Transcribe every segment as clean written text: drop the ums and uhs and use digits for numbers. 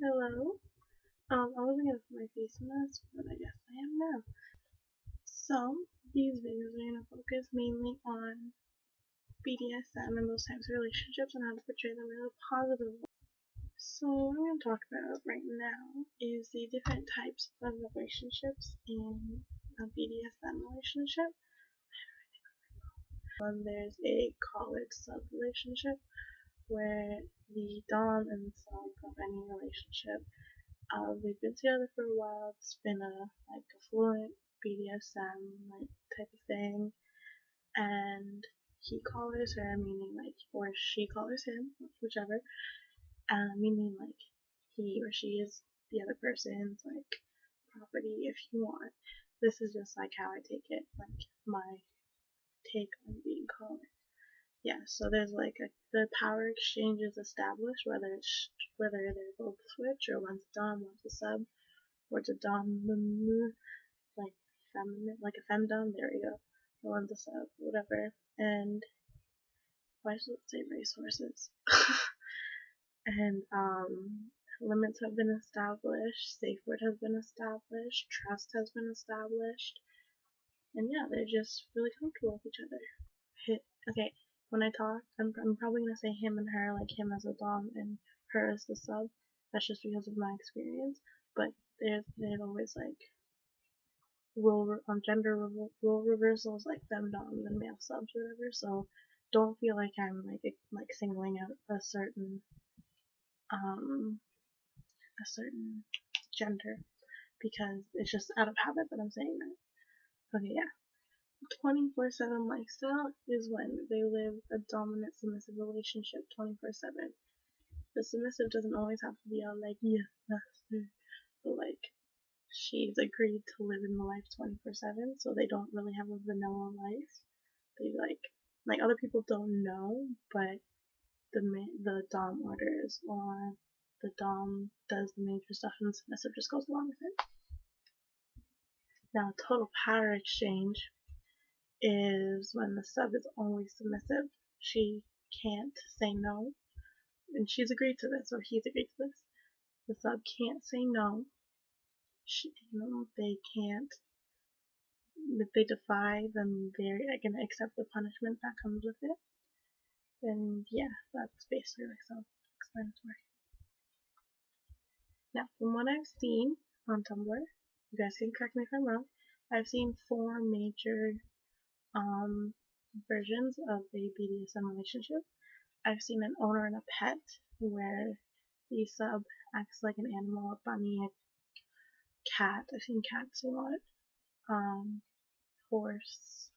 Hello. I wasn't gonna put my face in this, but I guess I am now. So, these videos are gonna focus mainly on BDSM and those types of relationships and how to portray them in a positive way. So, what I'm gonna talk about right now is the different types of relationships in a BDSM relationship. There's a collar-sub relationship where the dom and the sub of any relationship. We've been together for a while. It's been a fluent BDSM type of thing, and he collars her, meaning or she collars him, whichever, meaning he or she is the other person's property if you want. This is just how I take it, my take on being collared. Yeah, so there's the power exchange is established, whether they're both switch or one's a dom, one's a sub, or it's a dom, feminine, like a femdom, there we go, or one's a sub, whatever, and why should it say racehorses? And limits have been established, safe word has been established, trust has been established, and yeah, they're just really comfortable with each other. Okay, when I talk, I'm probably gonna say him and her, like him as a dom and her as the sub. That's just because of my experience. But there's always gender role reversals, like femdoms and male subs or whatever. So don't feel like I'm singling out a certain gender, because it's just out of habit that I'm saying that. Okay, yeah. 24/7 lifestyle is when they live a dominant submissive relationship 24/7. The submissive doesn't always have to be all yes, master, but she's agreed to live in the life 24/7, so they don't really have a vanilla life. They other people don't know, but the dom orders, or the dom does the major stuff and the submissive just goes along with it. Now, total power exchange is when the sub is always submissive. She can't say no, and she's agreed to this, or he's agreed to this. The sub can't say no. They can't. If they defy, then they're gonna accept the punishment that comes with it. And yeah, that's basically self-explanatory. Now, from what I've seen on Tumblr, you guys can correct me if I'm wrong, I've seen 4 major versions of a BDSM relationship. I've seen an owner and a pet, where the sub acts like an animal, a bunny, a cat. I've seen cats a lot. Horse,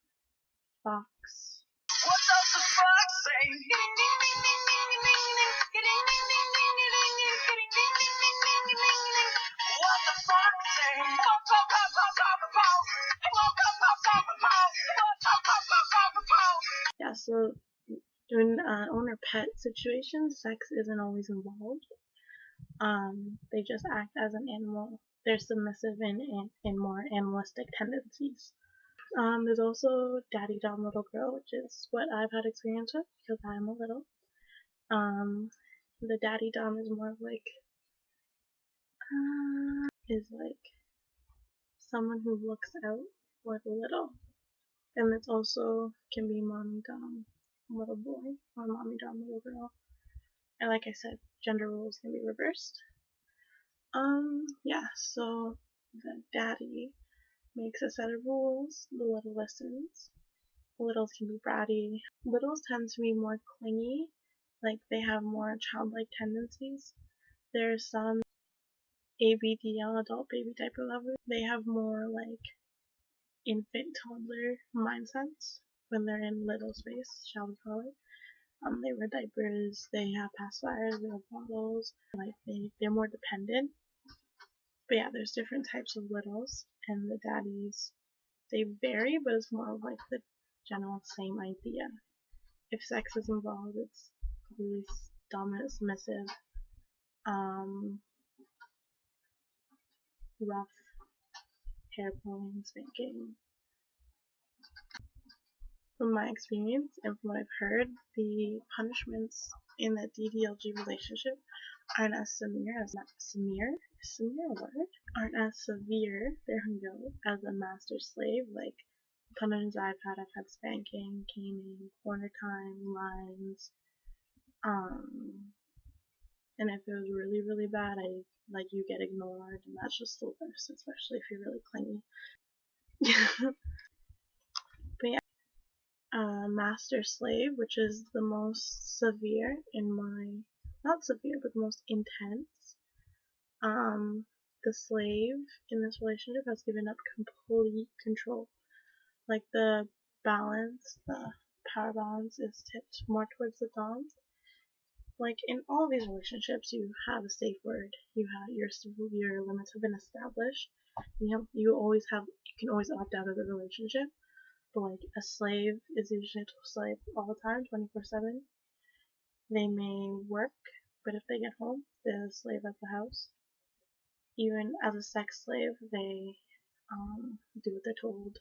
fox. What does the fox say? What the fox say? Yeah, so in owner-pet situations, sex isn't always involved. They just act as an animal. They're submissive in more animalistic tendencies. There's also daddy dom little girl, which is what I've had experience with because I'm a little. The daddy dom is more of someone who looks out for the little, and it's also can be mommy dom little boy or mommy dom little girl. And like I said, gender roles can be reversed. Yeah, so the daddy makes a set of rules, the little listens. Littles can be bratty. Littles tend to be more clingy, they have more childlike tendencies. There's some ABDL, adult baby diaper lovers. They have more infant toddler mindsets when they're in little space, shall we call it. They wear diapers, they have pacifiers, they have bottles, they're more dependent. But yeah, there's different types of littles, and the daddies, they vary, but it's more of the general same idea. If sex is involved, it's probably dominant, submissive, rough, hair pulling, spanking. From my experience and from what I've heard, the punishments in the DDLG relationship aren't as aren't as severe, there we go, as a master slave. Like, sometimes I've had spanking, caning, corner time, lines, and if it was really, really bad, you get ignored, and that's just the worst, especially if you're really clingy. But yeah, master slave, which is the most severe not severe, but the most intense. The slave in this relationship has given up complete control. Like, the power balance is tipped more towards the dom. Like, in all these relationships, you have a safe word. You have your limits have been established. You can always opt out of the relationship. But like, a slave is usually a slave all the time, 24/7. They may work, but if they get home, they're a slave at the house. Even as a sex slave, they do what they're told.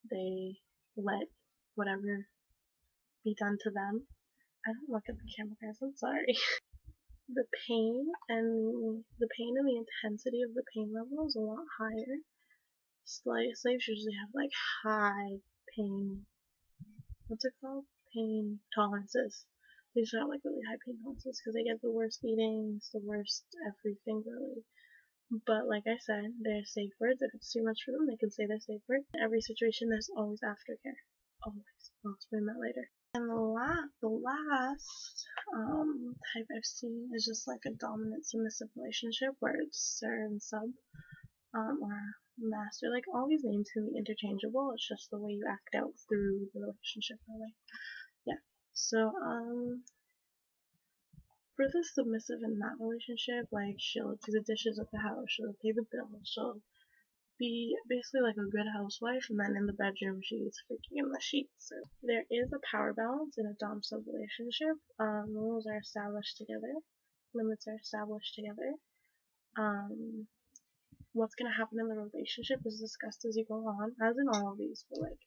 They let whatever be done to them. I don't look at the camera, guys. I'm sorry. The pain and the intensity of the pain level is a lot higher. Slaves usually have like high pain. What's it called? Pain tolerances. They usually have like really high pain tolerances because they get the worst beatings, the worst everything really. But like I said, they're safe words. If it's too much for them, they can say they're safe words. In every situation, there's always aftercare. Always. I'll explain that later. And the last type I've seen is just like a dominant submissive relationship where it's sir and sub, or master. Like, all these names can be interchangeable. It's just the way you act out through the relationship, really. Yeah. So for the submissive in that relationship, like, she'll do the dishes at the house, she'll pay the bills, she'll be basically like a good housewife, and then in the bedroom she's freaking in the sheets. So there is a power balance in a dom-sub relationship. Rules are established together, limits are established together. What's gonna happen in the relationship is discussed as you go on, as in all of these, but like,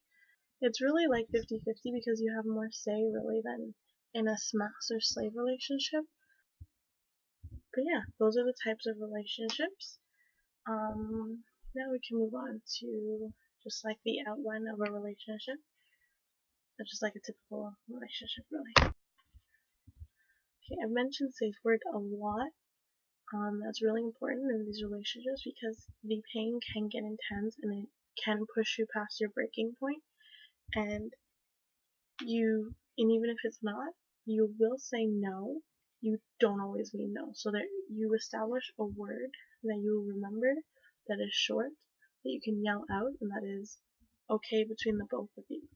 it's really like 50-50 because you have more say really than in a master-slave relationship. But yeah, those are the types of relationships. Now we can move on to just like the outline of a relationship. It's just like a typical relationship, really. Okay, I've mentioned safe word a lot. That's really important in these relationships because the pain can get intense and it can push you past your breaking point. And even if it's not, you will say no. You don't always mean no. So that you establish a word that you will remember that is short, that you can yell out, and that is okay between the both of you.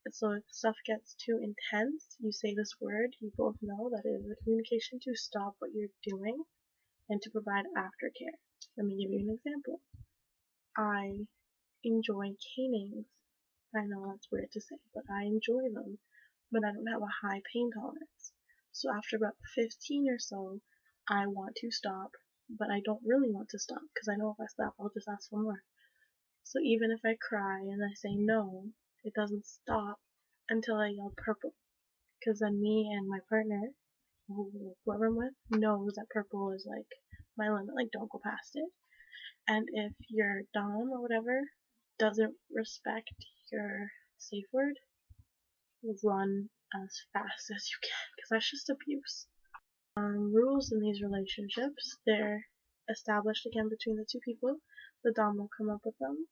And so if stuff gets too intense, you say this word, you both know that it is a communication to stop what you're doing and to provide aftercare. Let me give you an example. I enjoy canings. I know that's weird to say, but I enjoy them, but I don't have a high pain tolerance. So after about 15 or so, I want to stop, but I don't really want to stop because I know if I stop, I'll just ask for more. So even if I cry and I say no, it doesn't stop until I yell purple. Because then me and my partner, whoever I'm with, knows that purple is like my limit, like, don't go past it. And if your dom or whatever doesn't respect your safe word, run as fast as you can, because that's just abuse. Rules in these relationships, they're established again between the two people. The dom will come up with them,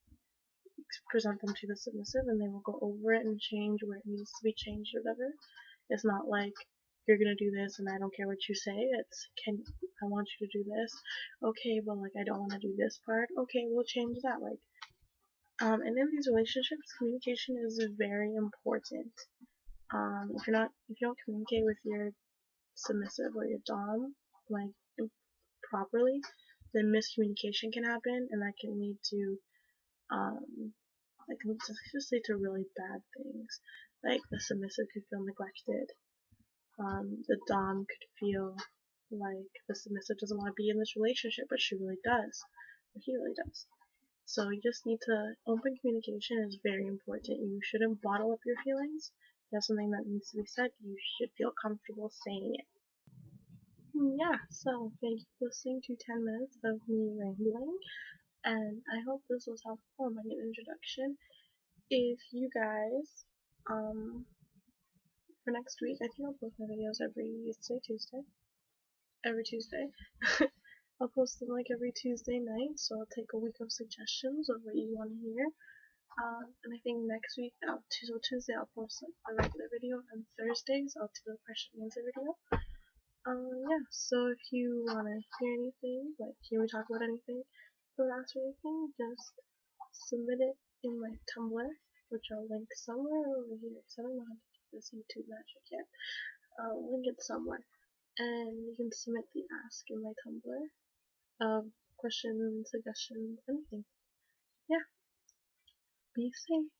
present them to the submissive, and they will go over it and change where it needs to be changed or whatever. It's not like, you're gonna do this and I don't care what you say. It's, I want you to do this. Okay, but like, I don't want to do this part. Okay, we'll change that. Like, and in these relationships, communication is very important. If you don't communicate with your submissive or your dom, like, properly, then miscommunication can happen, and that can lead to, like, just lead to really bad things. Like, the submissive could feel neglected. The dom could feel like the submissive doesn't want to be in this relationship, but she really does, or he really does. So you just need to, open communication is very important. You shouldn't bottle up your feelings. If you have something that needs to be said, you should feel comfortable saying it. Yeah, so thank you for listening to 10 minutes of me rambling, and I hope this was helpful, like an introduction. If you guys, for next week, I think I'll post my videos every Tuesday. I'll post them like every Tuesday night, so I'll take a week of suggestions of what you want to hear. And I think next week, Tuesday, I'll post like the regular video, and Thursdays, I'll do a question and answer video. Yeah, so if you want to hear anything, like hear me talk about anything, or ask for anything, just submit it in my Tumblr, which I'll link somewhere over here, because I don't know how to do this YouTube magic yet. I'll link it somewhere, and you can submit the ask in my Tumblr, questions, suggestions, anything. Yeah, be safe.